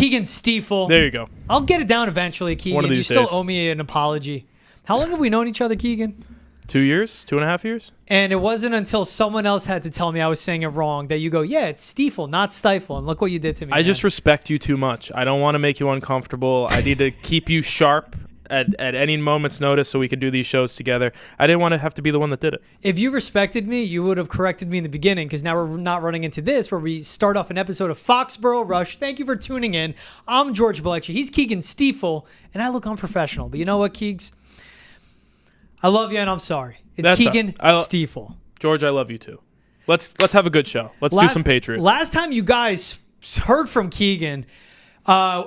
Keagan Stiefel. There you go. I'll get it down eventually, Keagan. One of these you still days. owe me an apology. How long have we known each other, Keagan? 2 years? 2.5 years? And it wasn't until someone else had to tell me I was saying it wrong that you go, yeah, it's Stiefel, not Stifle. And look what you did to me. I just respect you too much. I don't want to make you uncomfortable. I need to keep you sharp at any moment's notice so we can do these shows together. I didn't want to have to be the one that did it. If you respected me, you would have corrected me in the beginning, because now we're not running into this where we start off an episode of Foxboro Rush. Thank you for tuning in. I'm George Balekji. He's Keagan Stiefel, and I look unprofessional. But you know what, Keegs? I love you, and I'm sorry. It's Keagan Stiefel. George, I love you too. Let's have a good show. Let's do some Patriots. Last time you guys heard from Keagan,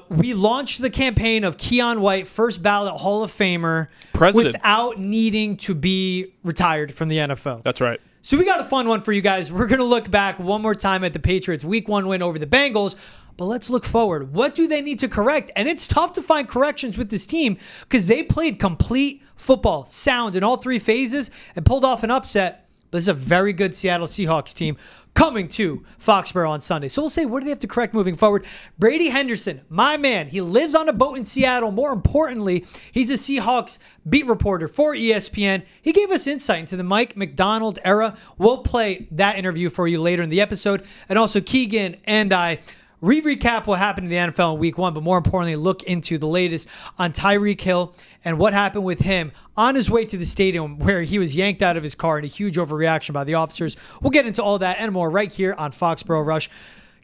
we launched the campaign of Keon White, first ballot Hall of Famer, President, without needing to be retired from the NFL. That's right. So we got a fun one for you guys. We're going to look back one more time at the Patriots' Week 1 win over the Bengals, but let's look forward. What do they need to correct? And it's tough to find corrections with this team because they played complete football, sound in all three phases, and pulled off an upset. But this is a very good Seattle Seahawks team coming to Foxboro on Sunday. So we'll say, what do they have to correct moving forward? Brady Henderson, my man, he lives on a boat in Seattle. More importantly, he's a Seahawks beat reporter for ESPN. He gave us insight into the Mike MacDonald era. We'll play that interview for you later in the episode. And also Keagan and I recap what happened in the NFL in Week 1, but more importantly, look into the latest on Tyreek Hill and what happened with him on his way to the stadium where he was yanked out of his car in a huge overreaction by the officers. We'll get into all that and more right here on Foxboro Rush.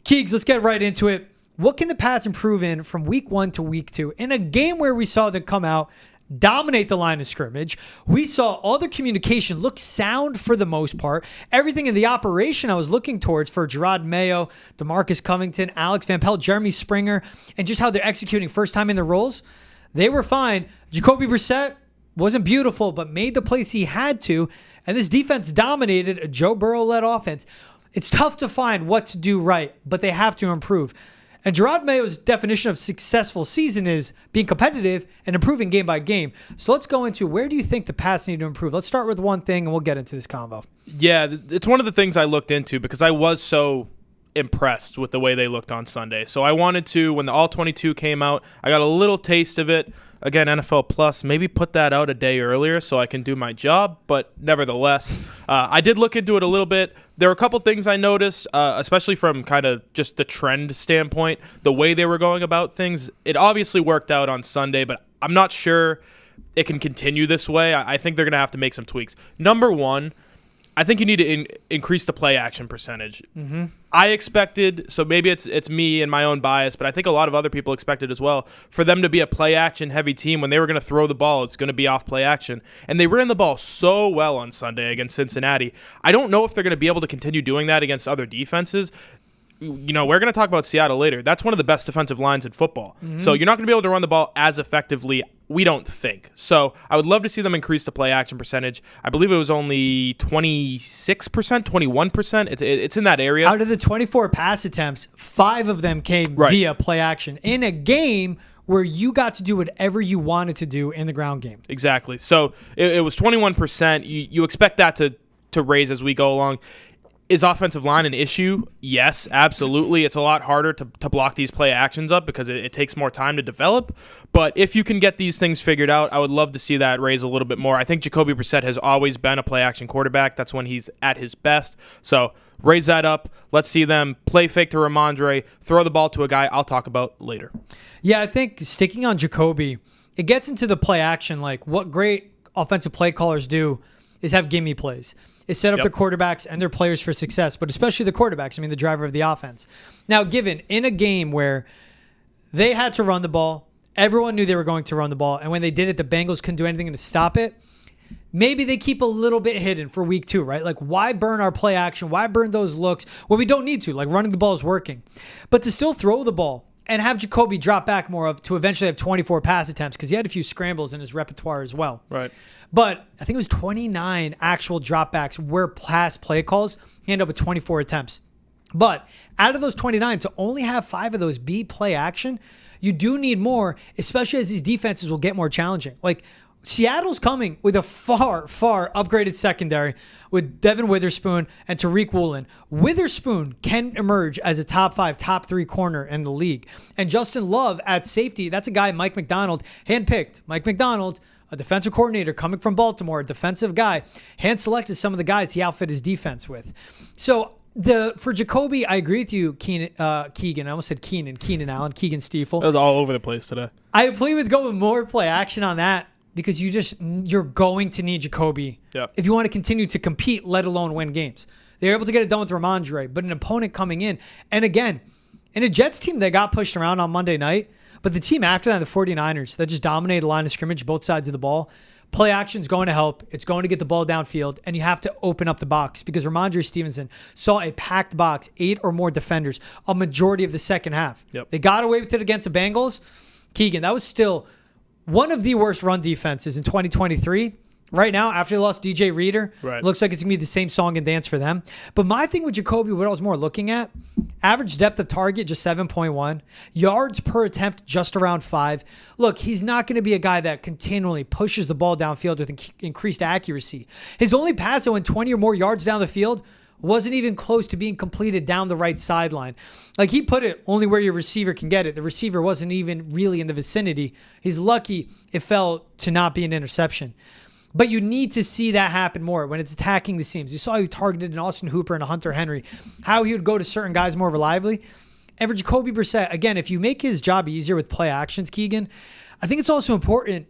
Keegs, let's get right into it. What can the Pats improve in from Week 1 to Week 2? In a game where we saw them come out, dominate the line of scrimmage. We saw all the communication look sound for the most part. Everything in the operation I was looking towards for Gerard Mayo, DeMarcus Covington, Alex Van Pelt, Jeremy Springer, and just how they're executing first time in the roles, they were fine. Jacoby Brissett wasn't beautiful, but made the plays he had to. And this defense dominated a Joe Burrow-led offense. It's tough to find what to do right, but they have to improve. And Gerard Mayo's definition of successful season is being competitive and improving game by game. So let's go into where do you think the Pats need to improve? Let's start with one thing, and we'll get into this convo. Yeah, it's one of the things I looked into because I was so impressed with the way they looked on Sunday. So I wanted to, when the All-22 came out, I got a little taste of it. Again, NFL Plus, maybe put that out a day earlier so I can do my job. But nevertheless, I did look into it a little bit. There were a couple things I noticed, especially from kind of just the trend standpoint, the way they were going about things. It obviously worked out on Sunday, but I'm not sure it can continue this way. I think they're going to have to make some tweaks. Number one, I think you need to increase the play action percentage. Mm-hmm. I expected, so maybe it's me and my own bias, but I think a lot of other people expected as well, for them to be a play action heavy team. When they were going to throw the ball, it's going to be off play action. And they ran the ball so well on Sunday against Cincinnati. I don't know if they're going to be able to continue doing that against other defenses. You know, we're going to talk about Seattle later. That's one of the best defensive lines in football. Mm-hmm. So you're not going to be able to run the ball as effectively, we don't think. So I would love to see them increase the play action percentage. I believe it was only 26%, 21%. It's in that area. Out of the 24 pass attempts, 5 of them came via play action in a game where you got to do whatever you wanted to do in the ground game. Exactly. So it was 21%. You expect that to raise as we go along. Is offensive line an issue? Yes, absolutely. It's a lot harder to block these play actions up because it takes more time to develop. But if you can get these things figured out, I would love to see that raise a little bit more. I think Jacoby Brissett has always been a play action quarterback. That's when he's at his best. So raise that up. Let's see them play fake to Ramondre, throw the ball to a guy I'll talk about later. Yeah, I think sticking on Jacoby, it gets into the play action. Like what great offensive play callers do is have gimme plays. Is set up their quarterbacks and their players for success, but especially the quarterbacks, the driver of the offense. Now, given in a game where they had to run the ball, everyone knew they were going to run the ball, and when they did it, the Bengals couldn't do anything to stop it, maybe they keep a little bit hidden for Week 2, right? Like, why burn our play action? Why burn those looks when we don't need to? Like, running the ball is working. But to still throw the ball and have Jacoby drop back more of to eventually have 24 pass attempts because he had a few scrambles in his repertoire as well. Right. But I think it was 29 actual dropbacks were pass play calls. He ended up with 24 attempts. But out of those 29, to only have 5 of those be play action, you do need more, especially as these defenses will get more challenging. Like, Seattle's coming with a far, far upgraded secondary with Devin Witherspoon and Tyreek Woolen. Witherspoon can emerge as a top 5, top 3 corner in the league. And Justin Love at safety, that's a guy Mike MacDonald handpicked. Mike MacDonald, a defensive coordinator coming from Baltimore, a defensive guy, hand-selected some of the guys he outfit his defense with. So for Jacoby, I agree with you, Keegan. I almost said Keenan Allen, Keagan Stiefel. It was all over the place today. I play with going more play action on that. Because you're going to need Jacoby if you want to continue to compete, let alone win games. They were able to get it done with Ramondre, but an opponent coming in. And again, in a Jets team that got pushed around on Monday night, but the team after that, the 49ers, that just dominated the line of scrimmage, both sides of the ball. Play action is going to help. It's going to get the ball downfield, and you have to open up the box because Ramondre Stevenson saw a packed box, 8 or more defenders, a majority of the second half. They got away with it against the Bengals. Keegan, that was still one of the worst run defenses in 2023. Right now, after they lost DJ Reader, looks like it's going to be the same song and dance for them. But my thing with Jacoby, what I was more looking at, average depth of target, just 7.1. Yards per attempt, just around 5. Look, he's not going to be a guy that continually pushes the ball downfield with increased accuracy. His only pass that went 20 or more yards down the field wasn't even close to being completed down the right sideline. Like, he put it only where your receiver can get it. The receiver wasn't even really in the vicinity. He's lucky it fell to not be an interception. But you need to see that happen more when it's attacking the seams. You saw he targeted an Austin Hooper and a Hunter Henry, how he would go to certain guys more reliably. And for Jacoby Brissett, again, if you make his job easier with play actions, Keegan, I think it's also important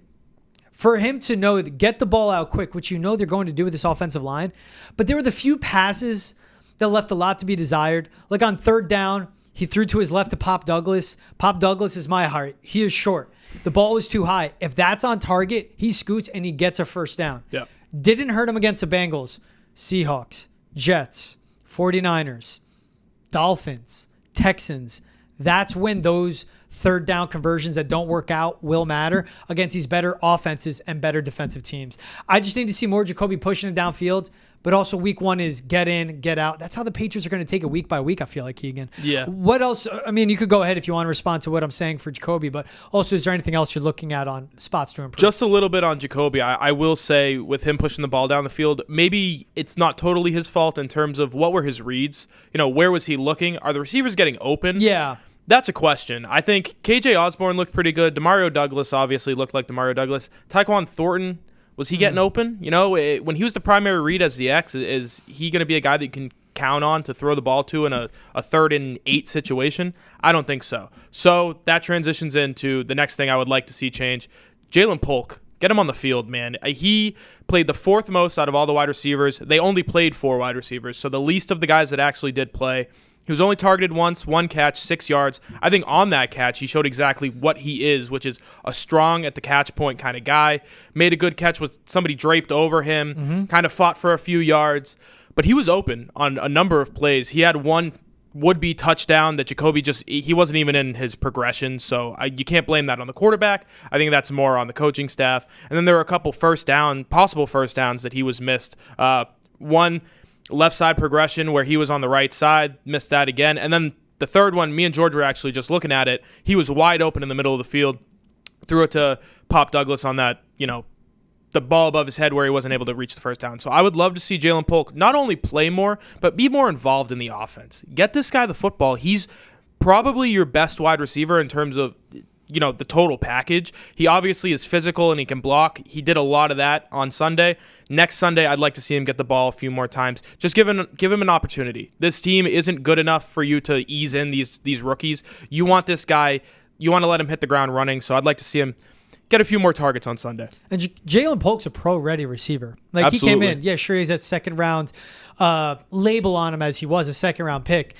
for him to know that get the ball out quick, which you know they're going to do with this offensive line. But there were the few passes that left a lot to be desired. Like on third down, he threw to his left to Pop Douglas. Pop Douglas is my height. He is short. The ball was too high. If that's on target, he scoots and he gets a first down. Didn't hurt him against the Bengals, Seahawks, Jets, 49ers, Dolphins, Texans. That's when those third down conversions that don't work out will matter against these better offenses and better defensive teams. I just need to see more Jacoby pushing it downfield, but also week 1 is get in, get out. That's how the Patriots are going to take it week by week, I feel like, Keegan. What else? I mean, you could go ahead if you want to respond to what I'm saying for Jacoby, but also is there anything else you're looking at on spots to improve? Just a little bit on Jacoby. I will say with him pushing the ball down the field, maybe it's not totally his fault in terms of what were his reads. Where was he looking? Are the receivers getting open? That's a question. I think KJ Osborne looked pretty good. Demario Douglas obviously looked like Demario Douglas. Tyquan Thornton, was he getting open? When he was the primary read as the X, is he going to be a guy that you can count on to throw the ball to in a 3rd and 8 situation? I don't think so. So that transitions into the next thing I would like to see change. Jalen Polk. Get him on the field, man. He played the 4th most out of all the wide receivers. They only played 4 wide receivers, so the least of the guys that actually did play. He was only targeted once, 1 catch, 6 yards. I think on that catch, he showed exactly what he is, which is a strong at the catch point kind of guy. Made a good catch with somebody draped over him, kind of fought for a few yards. But he was open on a number of plays. He had one would-be touchdown that Jacoby he wasn't even in his progression, so you can't blame that on the quarterback. I think that's more on the coaching staff. And then there were a couple possible first downs that he was missed. One left side progression where he was on the right side, missed that again. And then the third one, me and George were actually just looking at it. He was wide open in the middle of the field, threw it to Pop Douglas on that, the ball above his head where he wasn't able to reach the first down. So I would love to see Jalen Polk not only play more, but be more involved in the offense. Get this guy the football. He's probably your best wide receiver in terms of the total package. He obviously is physical and he can block. He did a lot of that on Sunday. Next Sunday, I'd like to see him get the ball a few more times. Just give him an opportunity. This team isn't good enough for you to ease in these rookies. You want this guy, you want to let him hit the ground running, so I'd like to see him get a few more targets on Sunday. And Jalen Polk's a pro-ready receiver. Like, absolutely. He came in, sure, he's at second-round label on him as he was a second-round pick.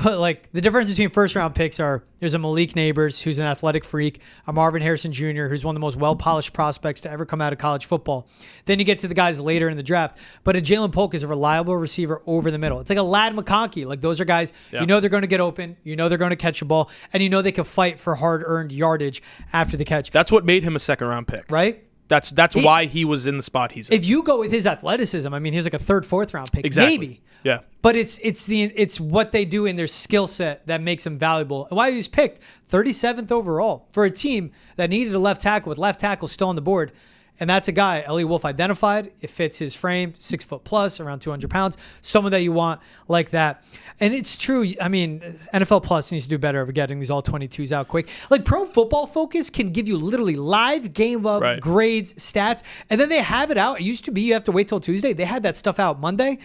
But, like, the difference between first-round picks are there's a Malik Neighbors, who's an athletic freak, a Marvin Harrison Jr., who's one of the most well-polished prospects to ever come out of college football. Then you get to the guys later in the draft. But a Jalen Polk is a reliable receiver over the middle. It's like a Ladd McConkey. Like, those are guys, they're going to get open, they're going to catch a ball, and they can fight for hard-earned yardage after the catch. That's what made him a second-round pick. Right? That's why he was in the spot he's in. If you go with his athleticism, I mean, he's like a 3rd, 4th round pick, maybe. Yeah. But it's what they do in their skill set that makes him valuable. And why he was picked 37th overall for a team that needed a left tackle with left tackle still on the board. And that's a guy Elliott Wolf identified. It fits his frame, 6 foot plus, around 200 pounds. Someone that you want like that. And it's true. I mean, NFL Plus needs to do better of getting these all 22s out quick. Like Pro Football Focus can give you literally live game of grades, stats, and then they have it out. It used to be you have to wait till Tuesday. They had that stuff out Monday.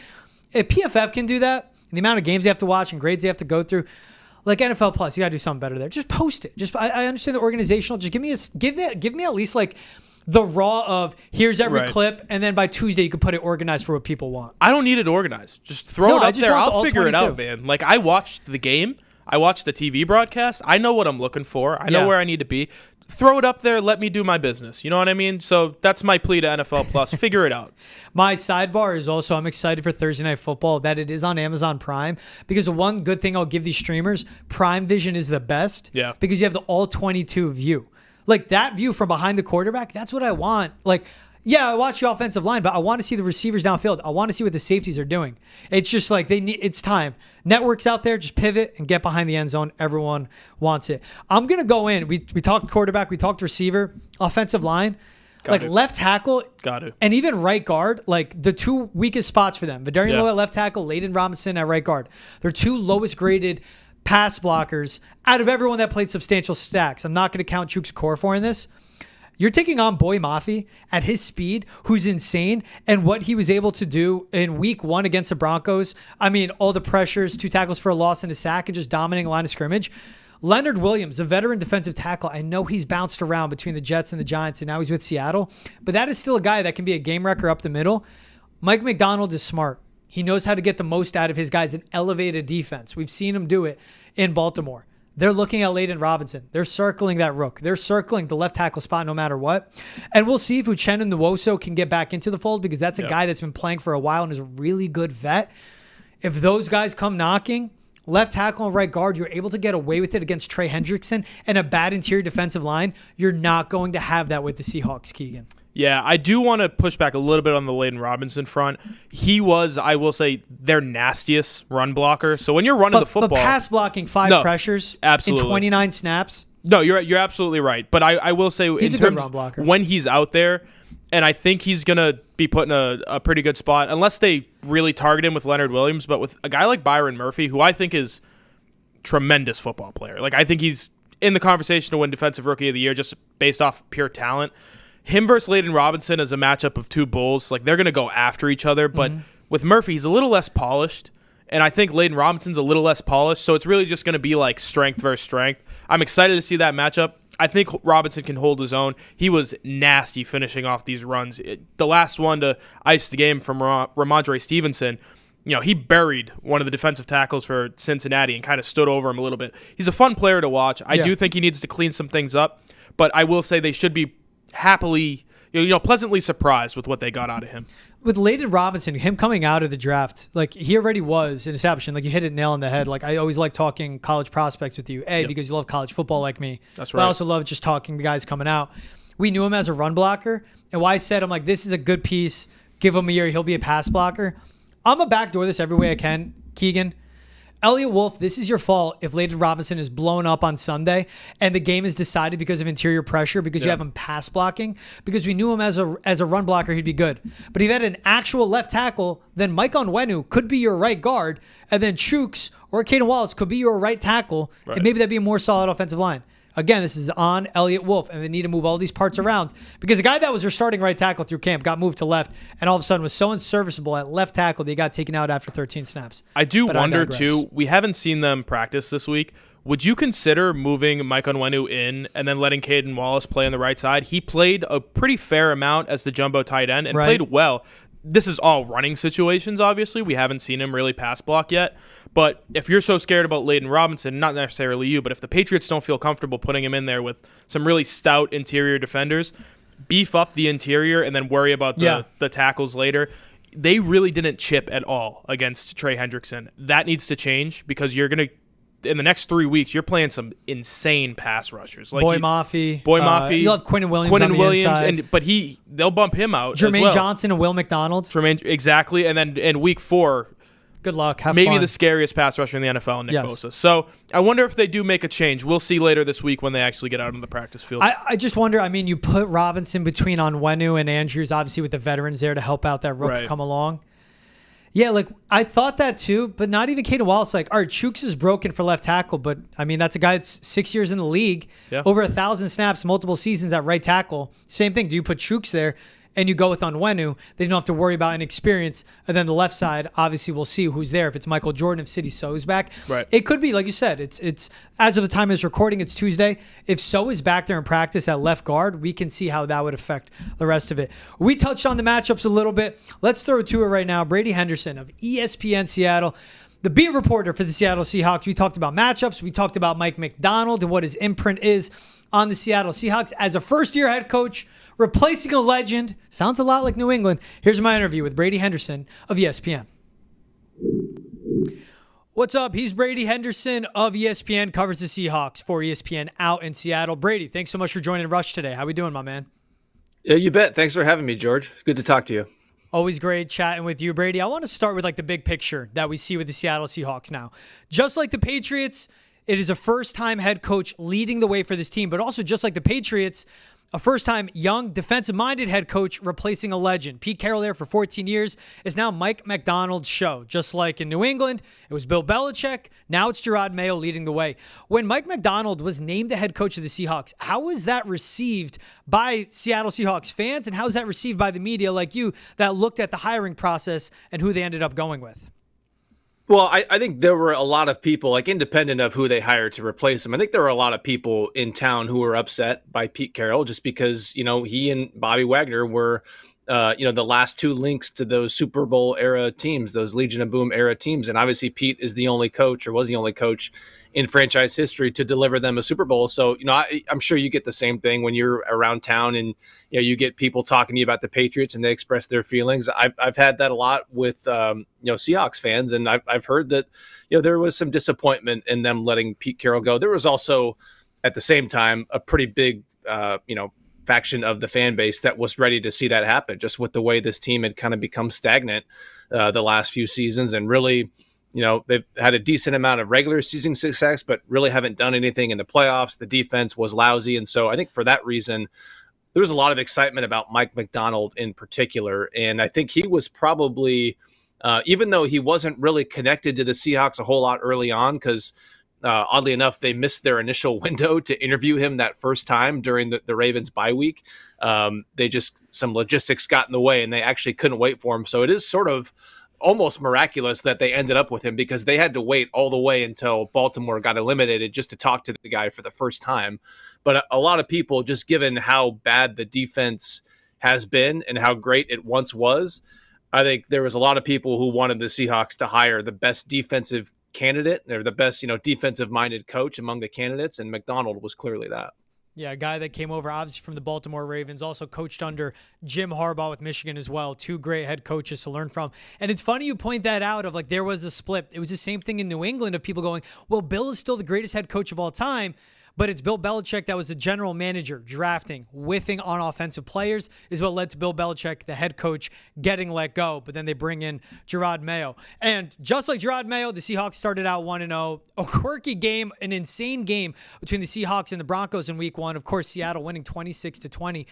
If PFF can do that, the amount of games you have to watch and grades you have to go through, like NFL Plus, you gotta do something better there. Just post it. I understand the organizational. Just give me at least like the raw of here's every clip, and then by Tuesday you can put it organized for what people want. I don't need it organized. Just throw it up there. I'll figure it out, man. Like I watched the game. I watched the TV broadcast. I know what I'm looking for. I know where I need to be. Throw it up there. Let me do my business. You know what I mean? So that's my plea to NFL Plus. Figure it out. My sidebar is also I'm excited for Thursday Night Football that it is on Amazon Prime, because the one good thing I'll give these streamers, Prime Vision is the best. Yeah. Because you have the all 22 view. Like that view from behind the quarterback, that's what I want. Like, yeah, I watch the offensive line, but I want to see the receivers downfield. I want to see what the safeties are doing. It's just like it's time. Networks out there, just pivot and get behind the end zone. Everyone wants it. I'm going to go in. We talked quarterback, we talked receiver, offensive line, left tackle. Got it. And even right guard, like the two weakest spots for them. Vidarian Lowe at left tackle, Layden Robinson at right guard. They're two lowest graded pass blockers out of everyone that played substantial stacks. I'm not going to count Chuks Okorafor in this. You're taking on Boy Mafi at his speed, who's insane, and what he was able to do in week 1 against the Broncos. I mean, all the pressures, 2 tackles for a loss and a sack, and just dominating line of scrimmage. Leonard Williams, a veteran defensive tackle, I know he's bounced around between the Jets and the Giants, and now he's with Seattle, but that is still a guy that can be a game wrecker up the middle. Mike MacDonald is smart. He knows how to get the most out of his guys in elevated defense. We've seen him do it in Baltimore. They're looking at Layden Robinson. They're circling that rook. They're circling the left tackle spot no matter what. And we'll see if Uchenna Nwosu can get back into the fold, because that's a guy that's been playing for a while and is a really good vet. If those guys come knocking, left tackle and right guard, you're able to get away with it against Trey Hendrickson and a bad interior defensive line. You're not going to have that with the Seahawks, Keegan. Yeah, I do want to push back a little bit on the Layden Robinson front. He was, I will say, their nastiest run blocker. So when you're running the football... But pass blocking 5 pressures in 29 snaps. No, you're absolutely right. But I will say, he's a good run blocker. When he's out there, and I think he's going to be put in a pretty good spot, unless they really target him with Leonard Williams. But with a guy like Byron Murphy, who I think is tremendous football player. Like, I think he's in the conversation to win Defensive Rookie of the Year just based off pure talent. Him versus Layden Robinson is a matchup of 2 bulls. Like, they're going to go after each other. But with Murphy, he's a little less polished. And I think Layden Robinson's a little less polished. So it's really just going to be like strength versus strength. I'm excited to see that matchup. I think Robinson can hold his own. He was nasty finishing off these runs. The last one to ice the game from Ramondre Stevenson, he buried one of the defensive tackles for Cincinnati and kind of stood over him a little bit. He's a fun player to watch. I do think he needs to clean some things up. But I will say they should be happily, pleasantly surprised with what they got out of him. With Layden Robinson, him coming out of the draft, like he already was an establishment. Like you hit it nail on the head. Like I always like talking college prospects with you, because you love college football like me. That's right. But I also love just talking the guys coming out. We knew him as a run blocker, and why I said I'm like, this is a good piece. Give him a year, he'll be a pass blocker. I'm gonna backdoor this every way I can, Keegan. Elliott Wolf, this is your fault if Layden Robinson is blown up on Sunday and the game is decided because of interior pressure, because you have him pass blocking, because we knew him as a run blocker, he'd be good. But if you had an actual left tackle, then Mike Onwenu could be your right guard, and then Chuks or Caden Wallace could be your right tackle, and maybe that'd be a more solid offensive line. Again, this is on Elliott Wolf, and they need to move all these parts around, because the guy that was their starting right tackle through camp got moved to left, and all of a sudden was so unserviceable at left tackle that he got taken out after 13 snaps. I do wonder, too, we haven't seen them practice this week. Would you consider moving Mike Onwenu in and then letting Caden Wallace play on the right side? He played a pretty fair amount as the jumbo tight end and played well. This is all running situations, obviously. We haven't seen him really pass block yet. But if you're so scared about Layden Robinson, not necessarily you, but if the Patriots don't feel comfortable putting him in there with some really stout interior defenders, beef up the interior and then worry about the tackles later. They really didn't chip at all against Trey Hendrickson. That needs to change, because you're going to, in the next 3 weeks, you're playing some insane pass rushers. Like Boy Mafi. You'll have Quinnen Williams on the inside. But they'll bump him out Jermaine as well. Johnson and Will McDonald. Exactly. And then in week 4, Good luck. Have maybe fun. the scariest pass rusher in the NFL, Nick Yes. Bosa. So I wonder if they do make a change. We'll see later this week when they actually get out on the practice field. I just wonder, I mean, you put Robinson between Onwenu and Andrews, obviously with the veterans there to help out that rook come along. Yeah, like I thought that too, but not even Caden Wallace. Like, all right, Chooks is broken for left tackle, but I mean, that's a guy that's 6 years in the league, over 1,000 snaps, multiple seasons at right tackle. Same thing. Do you put Chooks there and you go with Onwenu? They don't have to worry about inexperience. And then the left side, obviously, we'll see who's there. If it's Michael Jordan, if City So is back, it could be like you said. It's as of the time of this recording, it's Tuesday. If So is back there in practice at left guard, we can see how that would affect the rest of it. We touched on the matchups a little bit. Let's throw it to it right now. Brady Henderson of ESPN Seattle, the beat reporter for the Seattle Seahawks. We talked about matchups. We talked about Mike MacDonald and what his imprint is on the Seattle Seahawks as a first-year head coach, replacing a legend. Sounds a lot like New England. Here's my interview with Brady Henderson of ESPN. What's up? He's Brady Henderson of ESPN, covers the Seahawks for ESPN out in Seattle. Brady, thanks so much for joining Rush today. How we doing, my man? Yeah, you bet. Thanks for having me, George. Good to talk to you. Always great chatting with you, Brady. I want to start with like the big picture that we see with the Seattle Seahawks now. Just like the Patriots, it is a first-time head coach leading the way for this team, but also just like the Patriots, a first-time young, defensive-minded head coach replacing a legend. Pete Carroll there for 14 years is now Mike MacDonald's show. Just like in New England, it was Bill Belichick. Now it's Gerard Mayo leading the way. When Mike MacDonald was named the head coach of the Seahawks, how was that received by Seattle Seahawks fans, and how was that received by the media like you that looked at the hiring process and who they ended up going with? Well, I think there were a lot of people, like independent of who they hired to replace him. I think there were a lot of people in town who were upset by Pete Carroll just because, you know, he and Bobby Wagner were, the last two links to those Super Bowl era teams, those Legion of Boom era teams. And obviously Pete is the only coach, or was the only coach in franchise history to deliver them a Super Bowl. So, you know, I'm sure you get the same thing when you're around town and, you know, you get people talking to you about the Patriots and they express their feelings. I've had that a lot with, Seahawks fans. And I've heard that, you know, there was some disappointment in them letting Pete Carroll go. There was also at the same time a pretty big, faction of the fan base that was ready to see that happen, just with the way this team had kind of become stagnant the last few seasons. And really, you know, they've had a decent amount of regular season success, but really haven't done anything in the playoffs. The defense was lousy. And so I think for that reason, there was a lot of excitement about Mike MacDonald in particular. And I think he was probably, even though he wasn't really connected to the Seahawks a whole lot early on, because oddly enough, they missed their initial window to interview him that first time during the Ravens bye week. Some logistics got in the way and they actually couldn't wait for him. So it is sort of almost miraculous that they ended up with him, because they had to wait all the way until Baltimore got eliminated just to talk to the guy for the first time. But a lot of people, just given how bad the defense has been and how great it once was, I think there was a lot of people who wanted the Seahawks to hire the best defensive candidate. They're the best, defensive-minded coach among the candidates, and MacDonald was clearly that. Yeah, a guy that came over obviously from the Baltimore Ravens, also coached under Jim Harbaugh with Michigan as well. Two great head coaches to learn from. And it's funny you point that out of like there was a split. It was the same thing in New England of people going, well, Bill is still the greatest head coach of all time, but it's Bill Belichick that was the general manager, drafting, whiffing on offensive players is what led to Bill Belichick, the head coach, getting let go. But then they bring in Gerard Mayo. And just like Gerard Mayo, the Seahawks started out 1-0. A quirky game, an insane game between the Seahawks and the Broncos in week one. Of course, Seattle winning 26-20.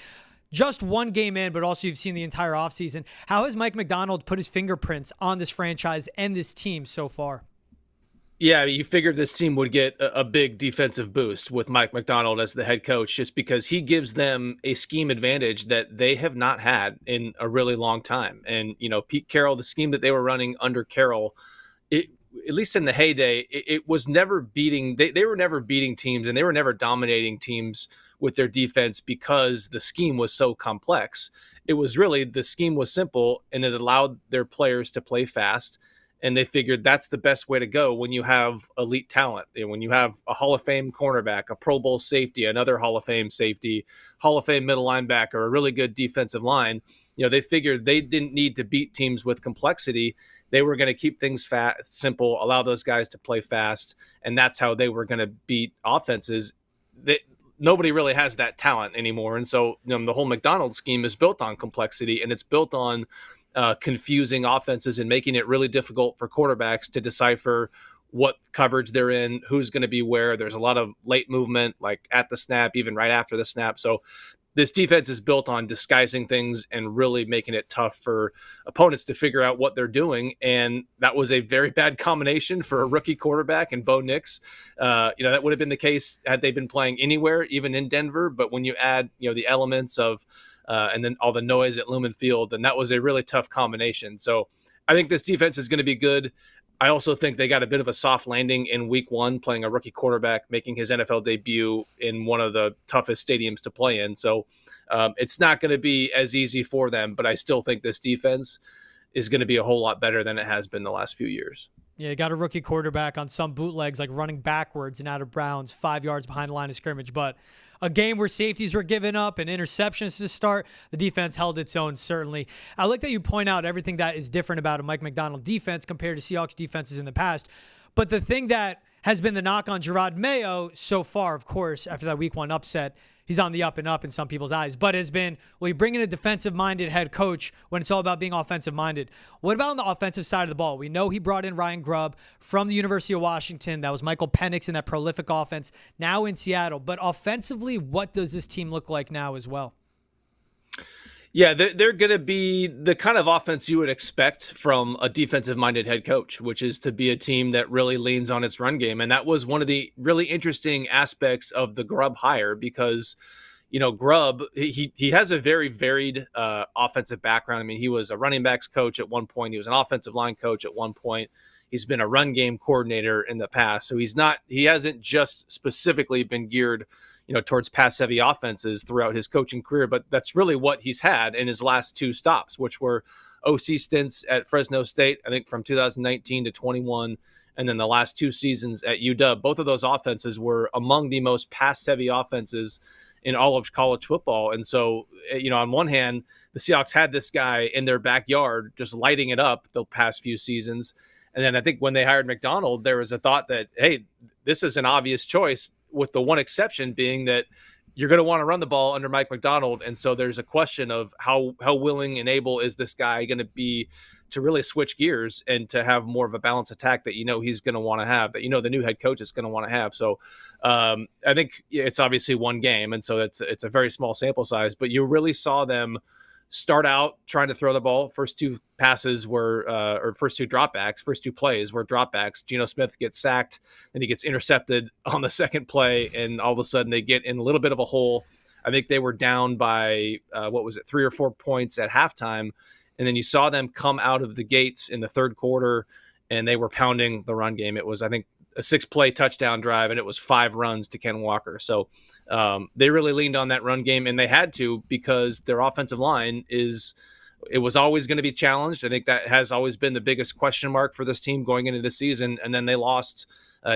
Just one game in, but also you've seen the entire offseason. How has Mike MacDonald put his fingerprints on this franchise and this team so far? Yeah, you figured this team would get a big defensive boost with Mike MacDonald as the head coach, just because he gives them a scheme advantage that they have not had in a really long time. And, Pete Carroll, the scheme that they were running under Carroll, at least in the heyday, it was never beating. They were never beating teams, and they were never dominating teams with their defense because the scheme was so complex. It was really, the scheme was simple, and it allowed their players to play fast. And they figured that's the best way to go when you have elite talent. When you have a Hall of Fame cornerback, a Pro Bowl safety, another Hall of Fame safety, Hall of Fame middle linebacker, a really good defensive line. They figured they didn't need to beat teams with complexity. They were going to keep things simple, allow those guys to play fast, and that's how they were going to beat offenses. Nobody really has that talent anymore. And so the whole MacDonald scheme is built on complexity, and it's built on confusing offenses and making it really difficult for quarterbacks to decipher what coverage they're in, who's going to be where. There's a lot of late movement, like at the snap, even right after the snap. So this defense is built on disguising things and really making it tough for opponents to figure out what they're doing. And that was a very bad combination for a rookie quarterback and Bo Nix. That would have been the case had they been playing anywhere, even in Denver. But when you add, the elements of and then all the noise at Lumen Field, then that was a really tough combination. So I think this defense is going to be good. I also think they got a bit of a soft landing in week 1, playing a rookie quarterback, making his NFL debut in one of the toughest stadiums to play in. So it's not going to be as easy for them, but I still think this defense is going to be a whole lot better than it has been the last few years. Yeah, you got a rookie quarterback on some bootlegs, like running backwards and out of bounds 5 yards behind the line of scrimmage. But a game where safeties were given up and interceptions to start, the defense held its own, certainly. I like that you point out everything that is different about a Mike MacDonald defense compared to Seahawks defenses in the past. But the thing that has been the knock on Gerard Mayo so far, of course, after that week 1 upset, he's on the up and up in some people's eyes, but has been, well, you bring in a defensive-minded head coach when it's all about being offensive-minded. What about on the offensive side of the ball? We know he brought in Ryan Grubb from the University of Washington. That was Michael Penix in that prolific offense, now in Seattle. But offensively, what does this team look like now as well? Yeah, they're going to be the kind of offense you would expect from a defensive-minded head coach, which is to be a team that really leans on its run game. And that was one of the really interesting aspects of the Grubb hire because, Grubb, he has a very varied offensive background. I mean, he was a running backs coach at one point. He was an offensive line coach at one point. He's been a run game coordinator in the past. So he hasn't just specifically been geared towards pass-heavy offenses throughout his coaching career, but that's really what he's had in his last 2 stops, which were OC stints at Fresno State, I think from 2019 to 21, and then the last 2 seasons at UW. Both of those offenses were among the most pass-heavy offenses in all of college football. And so, on one hand, the Seahawks had this guy in their backyard just lighting it up the past few seasons. And then I think when they hired MacDonald, there was a thought that, hey, this is an obvious choice, with the one exception being that you're going to want to run the ball under Mike MacDonald. And so there's a question of how willing and able is this guy going to be to really switch gears and to have more of a balanced attack that he's going to want to have, that the new head coach is going to want to have. So I think it's obviously one game, and so it's a very small sample size, but you really saw them start out trying to throw the ball. First 2 passes were, or first 2 dropbacks, first 2 plays were dropbacks. Geno Smith gets sacked, and he gets intercepted on the second play, and all of a sudden they get in a little bit of a hole. I think they were down by, 3 or 4 points at halftime, and then you saw them come out of the gates in the third quarter, and they were pounding the run game. It was, I think, a 6-play touchdown drive, and it was 5 runs to Ken Walker. So they really leaned on that run game, and they had to because their offensive line was always going to be challenged. I think that has always been the biggest question mark for this team going into this season. And then they lost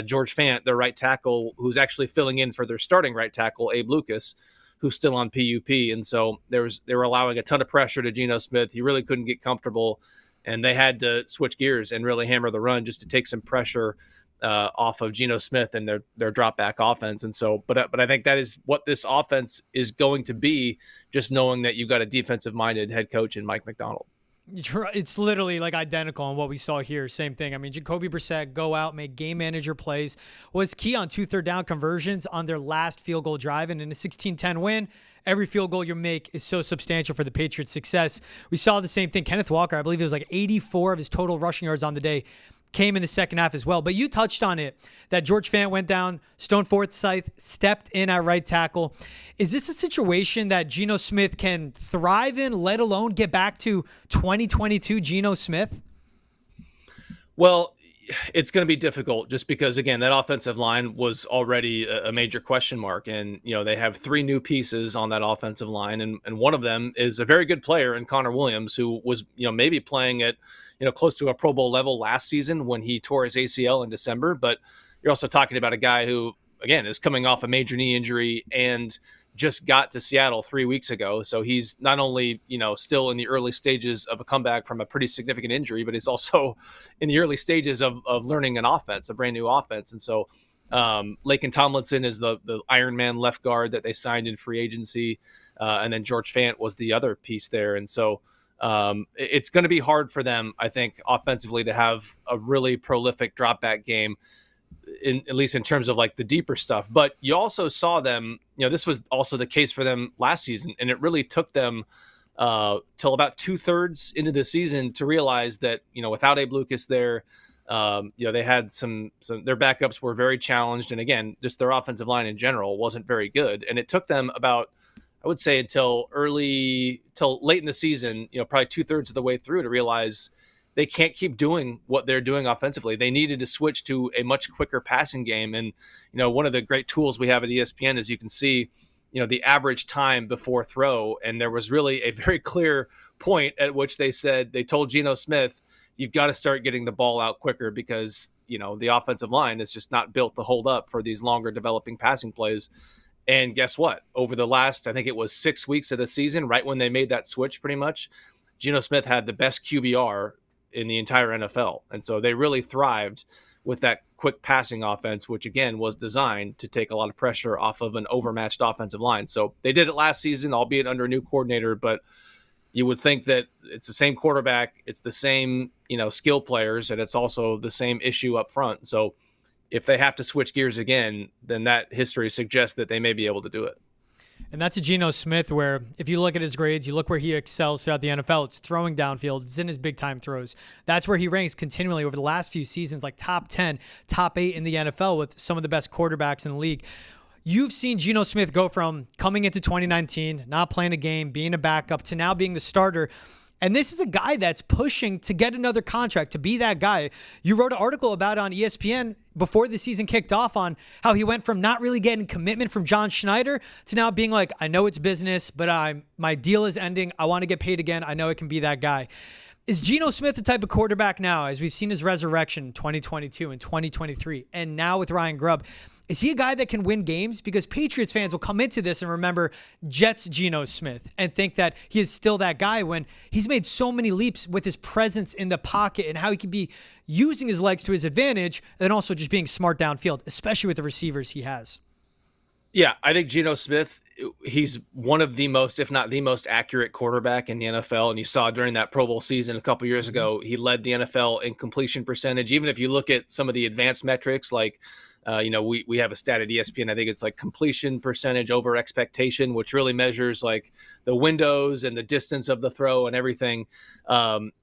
George Fant, their right tackle, who's actually filling in for their starting right tackle, Abe Lucas, who's still on PUP. And so they were allowing a ton of pressure to Geno Smith. He really couldn't get comfortable, and they had to switch gears and really hammer the run just to take some pressure off of Geno Smith and their drop back offense. And so, but I think that is what this offense is going to be, just knowing that you've got a defensive minded head coach in Mike MacDonald. It's literally like identical on what we saw here. Same thing. I mean, Jacoby Brissett go out, make game manager plays, was key on 2 third down conversions on their last field goal drive. And in a 16-10 win, every field goal you make is so substantial for the Patriots' success. We saw the same thing. Kenneth Walker, I believe it was like 84 of his total rushing yards on the day came in the second half as well. But you touched on it, that George Fant went down, Stone Forsythe stepped in at right tackle. Is this a situation that Geno Smith can thrive in, let alone get back to 2022 Geno Smith? Well, it's going to be difficult just because, again, that offensive line was already a major question mark. And, they have 3 new pieces on that offensive line. And one of them is a very good player in Connor Williams, who was, maybe playing at, close to a Pro Bowl level last season when he tore his ACL in December. But you're also talking about a guy who, again, is coming off a major knee injury and just got to Seattle 3 weeks ago. So he's not only, still in the early stages of a comeback from a pretty significant injury, but he's also in the early stages of learning an offense, a brand new offense. And so Laken Tomlinson is the Iron Man left guard that they signed in free agency. And then George Fant was the other piece there. And so It's going to be hard for them, I think, offensively to have a really prolific drop back game, at least in terms of like the deeper stuff. But you also saw them, this was also the case for them last season, and it really took them till about 2/3 into the season to realize that, without Abe Lucas there, they had some their backups were very challenged, and again, just their offensive line in general wasn't very good, and it took them about, I would say, till late in the season, probably 2/3 of the way through, to realize they can't keep doing what they're doing offensively. They needed to switch to a much quicker passing game. And, one of the great tools we have at ESPN is you can see, the average time before throw. And there was really a very clear point at which they told Geno Smith, you've got to start getting the ball out quicker because, the offensive line is just not built to hold up for these longer developing passing plays. And guess what? Over the last, I think it was 6 weeks of the season, right when they made that switch pretty much, Geno Smith had the best QBR in the entire NFL. And so they really thrived with that quick passing offense, which again was designed to take a lot of pressure off of an overmatched offensive line. So they did it last season, albeit under a new coordinator, but you would think that it's the same quarterback, it's the same, skill players, and it's also the same issue up front. So if they have to switch gears again, then that history suggests that they may be able to do it. And that's a Geno Smith where if you look at his grades, you look where he excels throughout the NFL, it's throwing downfield. It's in his big-time throws. That's where he ranks continually over the last few seasons, like top 10, top 8 in the NFL with some of the best quarterbacks in the league. You've seen Geno Smith go from coming into 2019, not playing a game, being a backup, to now being the starter. And this is a guy that's pushing to get another contract, to be that guy. You wrote an article about it on ESPN before the season kicked off on how he went from not really getting commitment from John Schneider to now being like, I know it's business, but my deal is ending. I want to get paid again. I know it can be that guy. Is Geno Smith the type of quarterback now, as we've seen his resurrection in 2022 and 2023, and now with Ryan Grubb? Is he a guy that can win games? Because Patriots fans will come into this and remember Jets Geno Smith and think that he is still that guy when he's made so many leaps with his presence in the pocket and how he can be using his legs to his advantage and also just being smart downfield, especially with the receivers he has. Yeah, I think Geno Smith, he's one of the most, if not the most accurate quarterback in the NFL. And you saw during that Pro Bowl season a couple years ago, he led the NFL in completion percentage. Even if you look at some of the advanced metrics, like, we have a stat at ESPN. I think it's like completion percentage over expectation, which really measures like the windows and the distance of the throw and everything.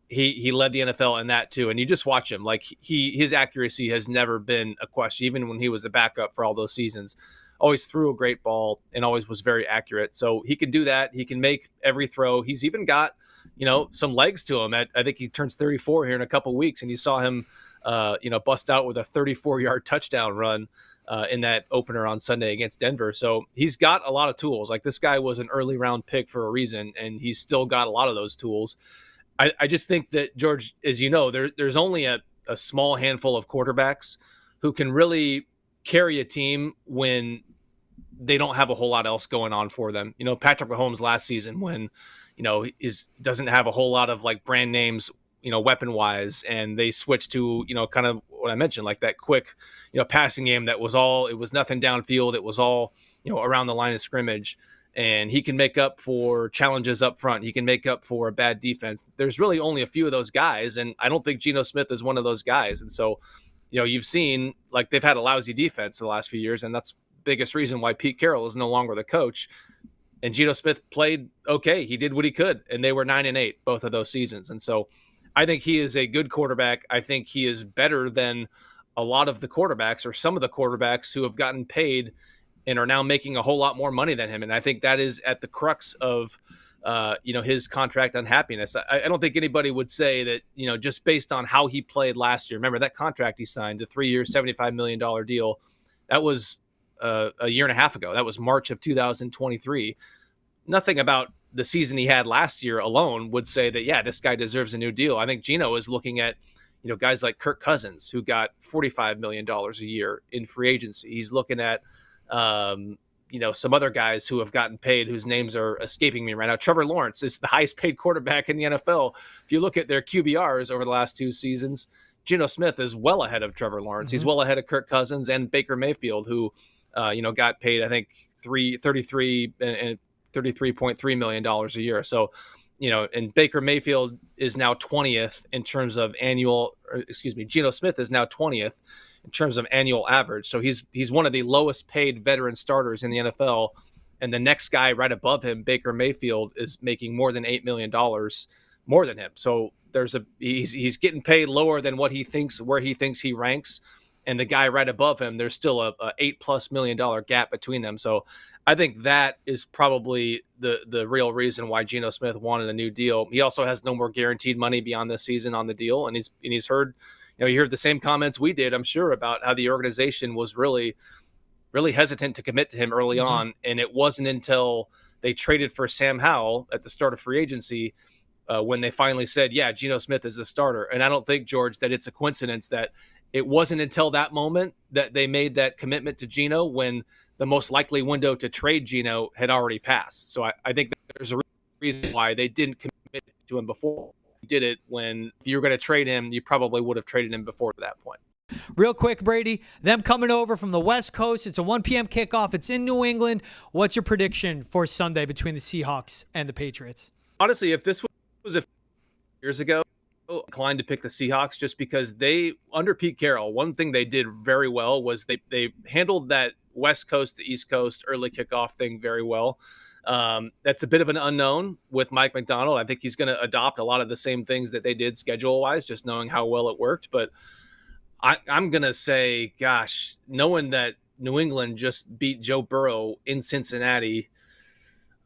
He led the NFL in that too. And you just watch him, like his accuracy has never been a question, even when he was a backup for all those seasons. Always threw a great ball and always was very accurate. So he can do that. He can make every throw. He's even got, some legs to him. I think he turns 34 here in a couple weeks, and you saw him bust out with a 34-yard touchdown run in that opener on Sunday against Denver. So he's got a lot of tools. Like, this guy was an early round pick for a reason, and he's still got a lot of those tools. I just think that, George, as you know, there's only a small handful of quarterbacks who can really carry a team when they don't have a whole lot else going on for them. Patrick Mahomes last season, when, doesn't have a whole lot of like brand names, weapon wise, and they switched to, kind of what I mentioned, like that quick, passing game it was nothing downfield. It was all, around the line of scrimmage, and he can make up for challenges up front. He can make up for a bad defense. There's really only a few of those guys, and I don't think Geno Smith is one of those guys. And so, you've seen, like, they've had a lousy defense the last few years, and that's the biggest reason why Pete Carroll is no longer the coach. And Geno Smith played okay. He did what he could, and they were 9-8 both of those seasons. And so I think he is a good quarterback. I think he is better than a lot of the quarterbacks, or some of the quarterbacks who have gotten paid and are now making a whole lot more money than him. And I think that is at the crux of, his contract unhappiness. I don't think anybody would say that, just based on how he played last year. Remember that contract he signed, the 3-year, $75 million deal. That was a year and a half ago. That was March of 2023. Nothing about the season he had last year alone would say that, yeah, this guy deserves a new deal. I think Geno is looking at, guys like Kirk Cousins, who got $45 million a year in free agency. He's looking at, some other guys who have gotten paid, whose names are escaping me right now. Trevor Lawrence is the highest paid quarterback in the NFL. If you look at their QBRs over the last 2 seasons, Geno Smith is well ahead of Trevor Lawrence. Mm-hmm. He's well ahead of Kirk Cousins and Baker Mayfield, who, got paid, I think, $33.3 million a year. So, and Baker Mayfield is now 20th in terms of Geno Smith is now 20th in terms of annual average. So he's one of the lowest paid veteran starters in the NFL. And the next guy right above him, Baker Mayfield, is making more than $8 million more than him. So he's getting paid lower than where he thinks he ranks. And the guy right above him, there's still a $8+ million gap between them. So I think that is probably the real reason why Geno Smith wanted a new deal. He also has no more guaranteed money beyond this season on the deal. And he's heard, you heard the same comments we did, I'm sure, about how the organization was really hesitant to commit to him early on. And it wasn't until they traded for Sam Howell at the start of free agency when they finally said, yeah, Geno Smith is the starter. And I don't think, George, that it's a coincidence that it wasn't until that moment that they made that commitment to Geno, when the most likely window to trade Geno had already passed. So I think there's a reason why they didn't commit to him before. They did it when, if you were going to trade him, you probably would have traded him before that point. Real quick, Brady, them coming over from the West Coast. It's a 1 p.m. kickoff. It's in New England. What's your prediction for Sunday between the Seahawks and the Patriots? Honestly, if this was a few years ago, I'm inclined to pick the Seahawks, just because they, under Pete Carroll, one thing they did very well was they handled that West Coast to East Coast early kickoff thing very well. That's a bit of an unknown with Mike MacDonald. I think he's going to adopt a lot of the same things that they did schedule-wise, just knowing how well it worked. But I'm going to say, gosh, knowing that New England just beat Joe Burrow in Cincinnati,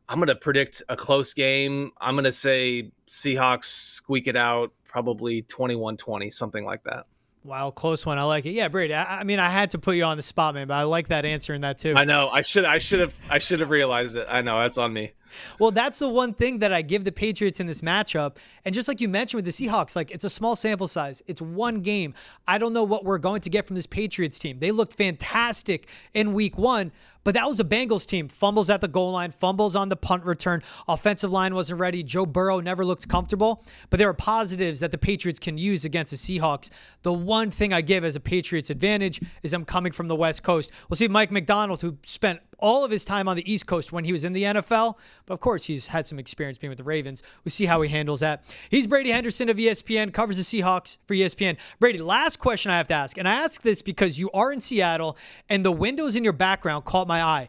I'm going to predict a close game. I'm going to say Seahawks squeak it out, probably 21-20, something like that. Wow, close one. I like it. Yeah, Brady. I mean, I had to put you on the spot, man, but I like that answer in that too. I know. I should have realized it. I know, that's on me. Well, that's the one thing that I give the Patriots in this matchup. And just like you mentioned with the Seahawks, like, it's a small sample size. It's one game. I don't know what we're going to get from this Patriots team. They looked fantastic in week 1, but that was a Bengals team. Fumbles at the goal line, fumbles on the punt return. Offensive line wasn't ready. Joe Burrow never looked comfortable. But there are positives that the Patriots can use against the Seahawks. The one thing I give as a Patriots advantage is I'm coming from the West Coast. We'll see Mike MacDonald, who spent all of his time on the East Coast when he was in the NFL. But of course, he's had some experience being with the Ravens. We'll see how he handles that. He's Brady Henderson of ESPN, covers the Seahawks for ESPN. Brady, last question I have to ask, and I ask this because you are in Seattle and the windows in your background caught my eye.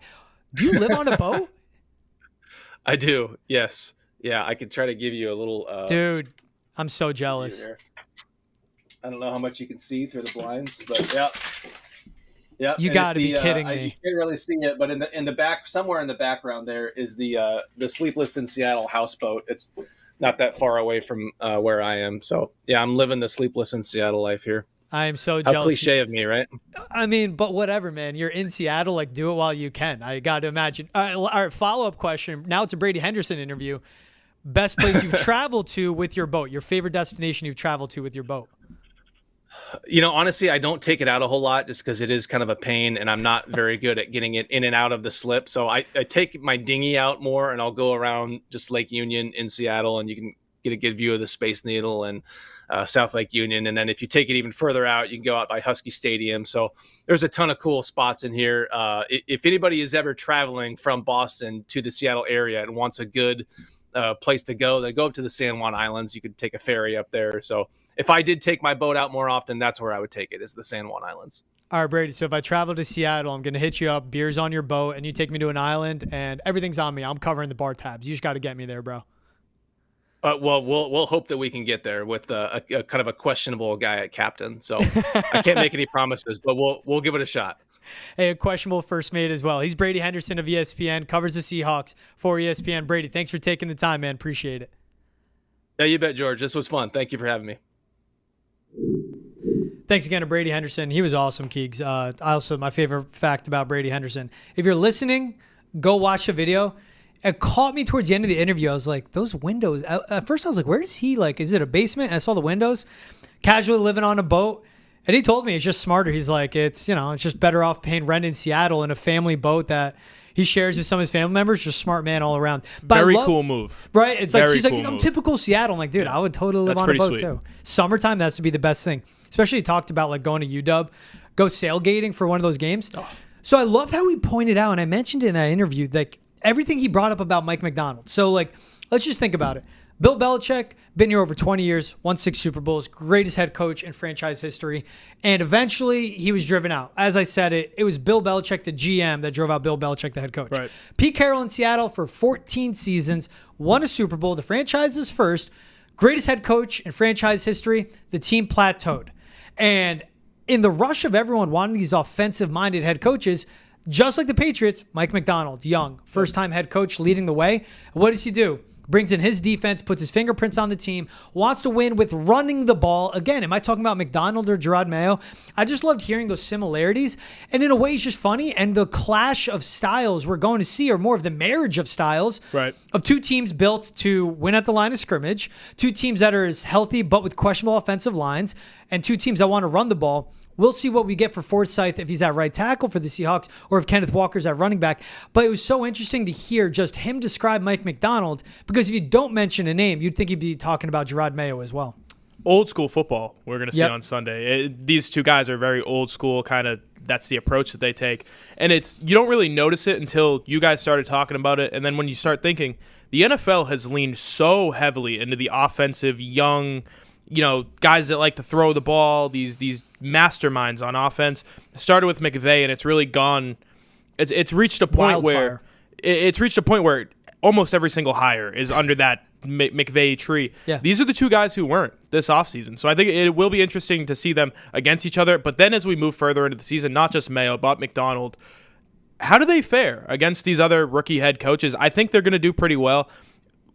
Do you live on a boat? I do, yes. Yeah, I could try to give you a little... Dude, I'm so jealous. I don't know how much you can see through the blinds, but yeah. Yeah, you got to be kidding me. You can't really see it, but in the back, somewhere in the background, there is the Sleepless in Seattle houseboat. It's not that far away from where I am, so yeah, I'm living the Sleepless in Seattle life here. I am so How jealous. cliche of me, right? I mean, but whatever, man. You're in Seattle, like, do it while you can. I got to imagine. All right, follow-up question. Now it's a Brady Henderson interview. Best place you've traveled to with your boat. Your favorite destination you've traveled to with your boat. Honestly, I don't take it out a whole lot just because it is kind of a pain, and I'm not very good at getting it in and out of the slip. So I take my dinghy out more, and I'll go around just Lake Union in Seattle, and you can get a good view of the Space Needle and South Lake Union. And then if you take it even further out, you can go out by Husky Stadium. So there's a ton of cool spots in here. If anybody is ever traveling from Boston to the Seattle area and wants a good place to go, then go up to the San Juan Islands. You could take a ferry up there. So if I did take my boat out more often, that's where I would take it, is the San Juan Islands. All right, Brady. So if I travel to Seattle, I'm going to hit you up, beers on your boat, and you take me to an island, and everything's on me. I'm covering the bar tabs. You just got to get me there, bro. Well, we'll hope that we can get there with a kind of a questionable guy at captain. So I can't make any promises, but we'll give it a shot. Hey, a questionable first mate as well. He's Brady Henderson of ESPN, covers the Seahawks for ESPN. Brady, thanks for taking the time, man. Appreciate it. Yeah, you bet, George. This was fun. Thank you for having me. Thanks again to Brady Henderson. He was awesome, Keegs. Also, my favorite fact about Brady Henderson, if you're listening, go watch the video. It caught me towards the end of the interview. I was like, those windows. At first, I was like, where is he? Like, is it a basement? And I saw the windows. Casually living on a boat. And he told me it's just smarter. He's like, it's just better off paying rent in Seattle in a family boat that he shares with some of his family members. Just smart man all around. But Very cool move. Right? It's like, he's cool like, I'm move. typical Seattle. I'm like, dude, I would totally live That's on a boat pretty too. sweet. Summertime, that's to be the best thing. Especially he talked about like going to UW, go sailgating for one of those games. Oh. So I loved how he pointed out, and I mentioned in that interview, like everything he brought up about Mike MacDonald. So like, let's just think about it. Bill Belichick, been here over 20 years, won 6 Super Bowls, greatest head coach in franchise history. And eventually he was driven out. As I said, it was Bill Belichick, the GM, that drove out Bill Belichick, the head coach. Right. Pete Carroll in Seattle for 14 seasons, won a Super Bowl, the franchise's first, greatest head coach in franchise history. The team plateaued. And in the rush of everyone wanting these offensive-minded head coaches, just like the Patriots, Mike MacDonald, young, first-time head coach leading the way. What does he do? Brings in his defense, puts his fingerprints on the team, wants to win with running the ball. Again, am I talking about MacDonald or Gerard Mayo? I just loved hearing those similarities. And in a way, it's just funny. And the clash of styles we're going to see are more of the marriage of styles of two teams built to win at the line of scrimmage, two teams that are as healthy but with questionable offensive lines, and two teams that want to run the ball. We'll see what we get for Forsythe if he's at right tackle for the Seahawks or if Kenneth Walker's at running back. But it was so interesting to hear just him describe Mike MacDonald, because if you don't mention a name, you'd think he'd be talking about Gerard Mayo as well. Old school football we're going to see on Sunday. These two guys are very old school, kind of. That's the approach that they take. And you don't really notice it until you guys started talking about it. And then when you start thinking, the NFL has leaned so heavily into the offensive, young, guys that like to throw the ball, these masterminds on offense. It started with McVay, and it's really gone. It's reached a point where almost every single hire is under that McVay tree. Yeah. These are the two guys who weren't this offseason. So I think it will be interesting to see them against each other. But then as we move further into the season, not just Mayo, but MacDonald, how do they fare against these other rookie head coaches? I think they're going to do pretty well.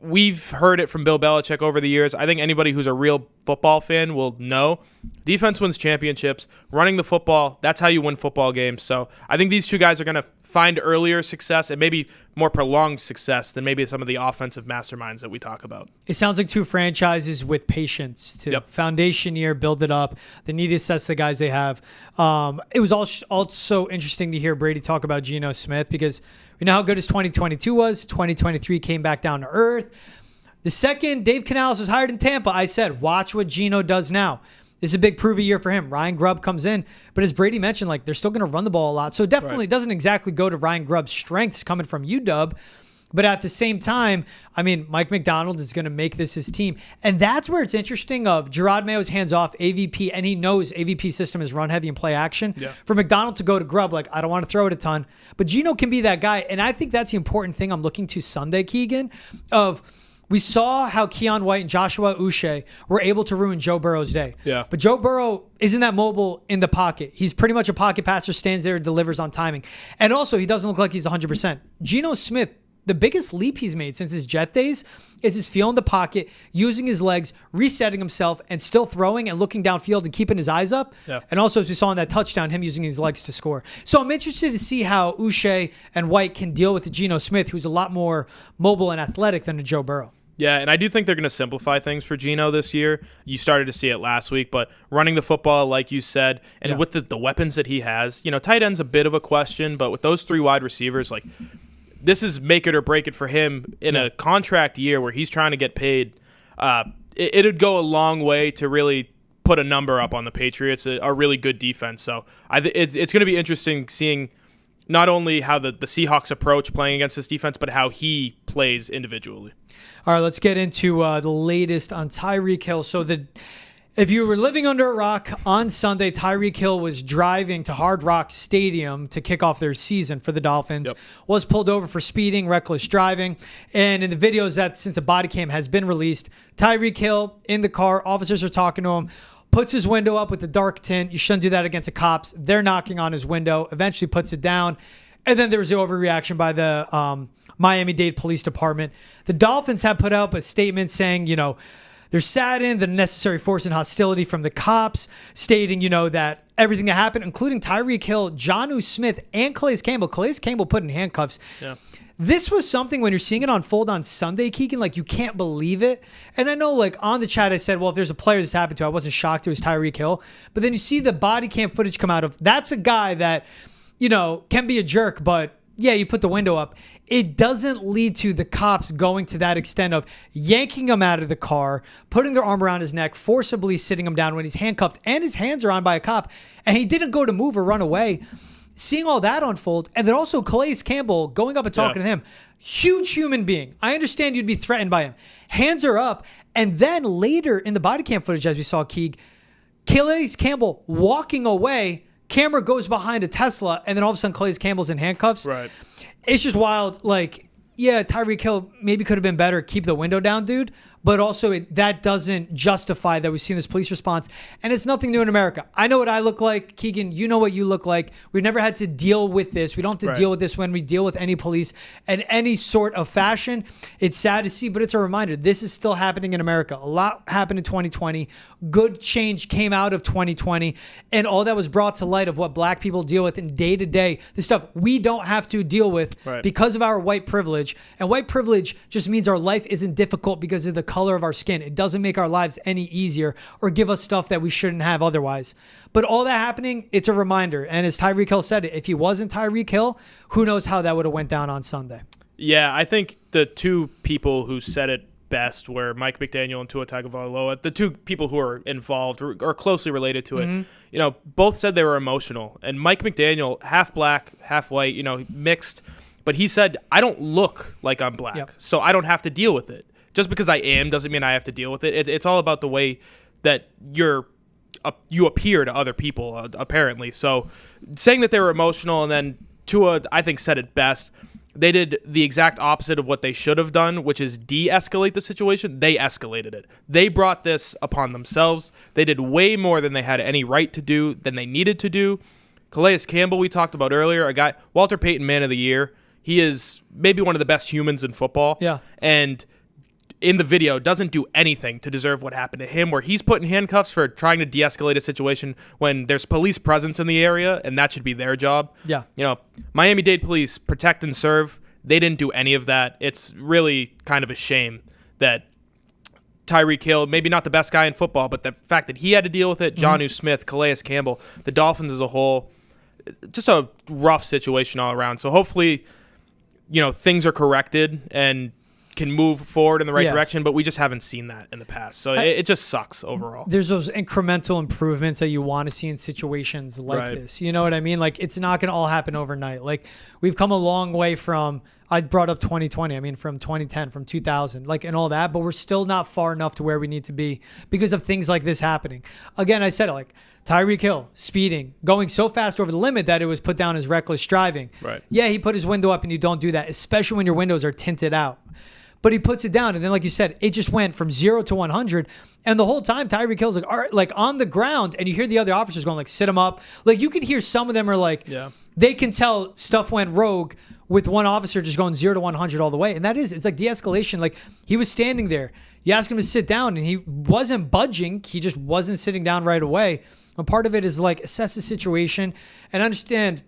We've heard it from Bill Belichick over the years. I think anybody who's a real football fan will know defense wins championships. Running the football, that's how you win football games. So I think these two guys are going to find earlier success and maybe more prolonged success than maybe some of the offensive masterminds that we talk about. It sounds like two franchises with patience to foundation year, build it up. They need to assess the guys they have. It was also interesting to hear Brady talk about Geno Smith, because we know how good his 2022 was. 2023 came back down to earth. The second Dave Canales was hired in Tampa, I said, watch what Geno does now. This is a big prove year for him. Ryan Grubb comes in, but as Brady mentioned, they're still going to run the ball a lot. So it definitely doesn't exactly go to Ryan Grubb's strengths coming from UW. But at the same time, Mike MacDonald is going to make this his team. And that's where it's interesting of Gerard Mayo's hands off AVP, and he knows AVP system is run heavy and play action. Yeah. For MacDonald to go to Grubb, I don't want to throw it a ton. But Geno can be that guy. And I think that's the important thing I'm looking to Sunday, Keegan, we saw how Keon White and Joshua Uche were able to ruin Joe Burrow's day. Yeah. But Joe Burrow isn't that mobile in the pocket. He's pretty much a pocket passer, stands there, delivers on timing. And also, he doesn't look like he's 100%. Geno Smith, the biggest leap he's made since his Jet days is his feel in the pocket, using his legs, resetting himself, and still throwing and looking downfield and keeping his eyes up. Yeah. And also, as we saw in that touchdown, him using his legs to score. So I'm interested to see how Uche and White can deal with the Geno Smith, who's a lot more mobile and athletic than a Joe Burrow. Yeah, and I do think they're going to simplify things for Geno this year. You started to see it last week, but running the football, like you said, and with the weapons that he has, tight end's a bit of a question, but with those three wide receivers, this is make it or break it for him in a contract year where he's trying to get paid. It'd go a long way to really put a number up on the Patriots, a really good defense. So it's going to be interesting seeing not only how the Seahawks approach playing against this defense, but how he plays individually. All right, let's get into the latest on Tyreek Hill. So if you were living under a rock on Sunday, Tyreek Hill was driving to Hard Rock Stadium to kick off their season for the Dolphins, was pulled over for speeding, reckless driving. And in the videos that since a body cam has been released, Tyreek Hill in the car, officers are talking to him, puts his window up with the dark tint. You shouldn't do that against the cops. They're knocking on his window, eventually puts it down. And then there was the overreaction by the Miami-Dade Police Department. The Dolphins have put up a statement saying, they're saddened, the necessary force and hostility from the cops, stating, that everything that happened, including Tyreek Hill, Jonnu Smith, and Calais Campbell. Calais Campbell put in handcuffs. Yeah. This was something when you're seeing it unfold on Sunday, Keegan, you can't believe it. And I know, on the chat, I said, well, if there's a player this happened to, I wasn't shocked it was Tyreek Hill. But then you see the body cam footage come out of, that's a guy that, can be a jerk, but yeah, you put the window up. It doesn't lead to the cops going to that extent of yanking him out of the car, putting their arm around his neck, forcibly sitting him down when he's handcuffed and his hands are on by a cop. And he didn't go to move or run away. seeing all that unfold, and then also Calais Campbell going up and talking to him. Huge human being. I understand you'd be threatened by him. Hands are up, and then later in the body cam footage, as we saw Keeg, Calais Campbell walking away, camera goes behind a Tesla, and then all of a sudden Calais Campbell's in handcuffs. Right. It's just wild. Like, yeah, Tyreek Hill maybe could have been better. Keep the window down, dude. But also, that doesn't justify that we've seen this police response. And it's nothing new in America. I know what I look like. Keegan, you know what you look like. We've never had to deal with this. We don't have to deal with this when we deal with any police in any sort of fashion. It's sad to see, but it's a reminder. This is still happening in America. A lot happened in 2020. Good change came out of 2020. And all that was brought to light of what black people deal with in day-to-day, the stuff we don't have to deal with because of our white privilege. And white privilege just means our life isn't difficult because of the color of our skin. It doesn't make our lives any easier or give us stuff that we shouldn't have otherwise. But all that happening, it's a reminder. And as Tyreek Hill said it, if he wasn't Tyreek Hill, who knows how that would have went down on Sunday. Yeah, I think the two people who said it best were Mike MacDonald and Tua Tagovailoa, the two people who are involved or closely related to it. You know, both said they were emotional. And Mike MacDonald, half black, half white, you know, mixed. But he said, I don't look like I'm black, so I don't have to deal with it. Just because I am doesn't mean I have to deal with it. It's all about the way that you appear to other people, apparently. So saying that they were emotional, and then Tua, I think, said it best. They did the exact opposite of what they should have done, which is de-escalate the situation. They escalated it. They brought this upon themselves. They did way more than they had any right to do, than they needed to do. Calais Campbell, we talked about earlier, a guy, Walter Payton Man of the Year. He is maybe one of the best humans in football. Yeah. And in the video doesn't do anything to deserve what happened to him, where he's put in handcuffs for trying to de-escalate a situation when there's police presence in the area, and that should be their job. Yeah. You know, Miami-Dade police protect and serve. They didn't do any of that. It's really kind of a shame that Tyreek Hill, maybe not the best guy in football, but the fact that he had to deal with it, Jonnu Smith, Calais Campbell, the Dolphins as a whole, just a rough situation all around. So hopefully, you know, things are corrected and can move forward in the right direction, but we just haven't seen that in the past. So it just sucks overall. There's those incremental improvements that you want to see in situations like this. You know what I mean? Like, it's not going to all happen overnight. Like, we've come a long way from, I brought up 2020, I mean, from 2010, from 2000, like, and all that, but we're still not far enough to where we need to be because of things like this happening. Again, I said it, like, Tyreek Hill, speeding, going so fast over the limit that it was put down as reckless driving. Right. Yeah, he put his window up, and you don't do that, especially when your windows are tinted out. But he puts it down, and then, like you said, it just went from 0 to 100. And the whole time, Tyreek Hill's like, all right, like on the ground, and you hear the other officers going, like, sit him up. Like, you could hear some of them are like, they can tell stuff went rogue with one officer just going 0 to 100 all the way. And it's like de-escalation. Like, he was standing there. You ask him to sit down, and he wasn't budging. He just wasn't sitting down right away. And part of it is, like, assess the situation and understand.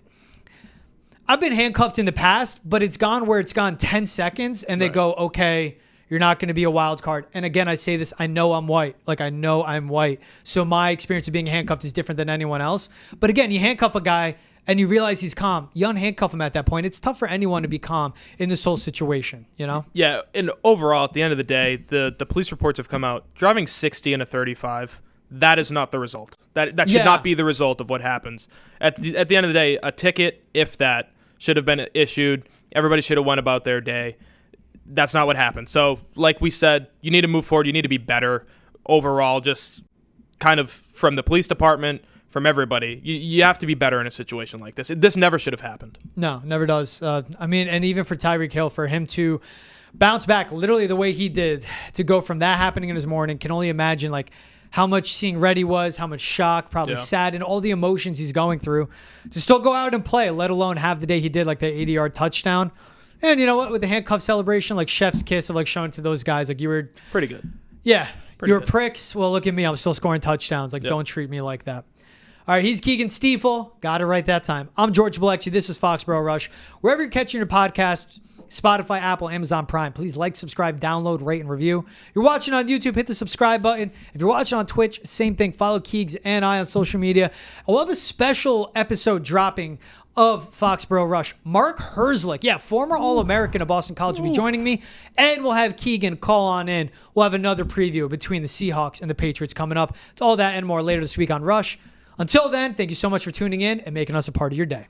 I've been handcuffed in the past, but it's gone where it's gone 10 seconds and they go, okay, you're not going to be a wild card. And again, I say this, I know I'm white. Like, I know I'm white. So my experience of being handcuffed is different than anyone else. But again, you handcuff a guy and you realize he's calm. You unhandcuff him at that point. It's tough for anyone to be calm in this whole situation, you know? Yeah, and overall, at the end of the day, the police reports have come out. Driving 60 in a 35, that is not the result. That should not be the result of what happens. At the end of the day, a ticket, if that, should have been issued. Everybody should have went about their day. That's not what happened. So, like we said, you need to move forward. You need to be better overall, just kind of from the police department, from everybody. You have to be better in a situation like this. This never should have happened. No, never does. I mean, and even for Tyreek Hill, for him to bounce back literally the way he did, to go from that happening in his morning, can only imagine, like, how much seeing red he was, how much shock, probably sad, and all the emotions he's going through to still go out and play, let alone have the day he did, like the 80-yard touchdown. And you know what? With the handcuff celebration, like chef's kiss of like showing to those guys, like, you were pretty good. Yeah. Pretty you were good. Pricks. Well, look at me. I'm still scoring touchdowns. Like, don't treat me like that. All right, he's Keagan Stiefel. Got it right that time. I'm George Balekji. This is Foxboro Rush. Wherever you're catching your podcast, Spotify, Apple, Amazon Prime. Please like, subscribe, download, rate, and review. You're watching on YouTube, hit the subscribe button. If you're watching on Twitch, same thing. Follow Keegs and I on social media. We'll have a special episode dropping of Foxboro Rush. Mark Herzlich, former All-American of Boston College, will be joining me. And we'll have Keegan call on in. We'll have another preview between the Seahawks and the Patriots coming up. It's all that and more later this week on Rush. Until then, thank you so much for tuning in and making us a part of your day.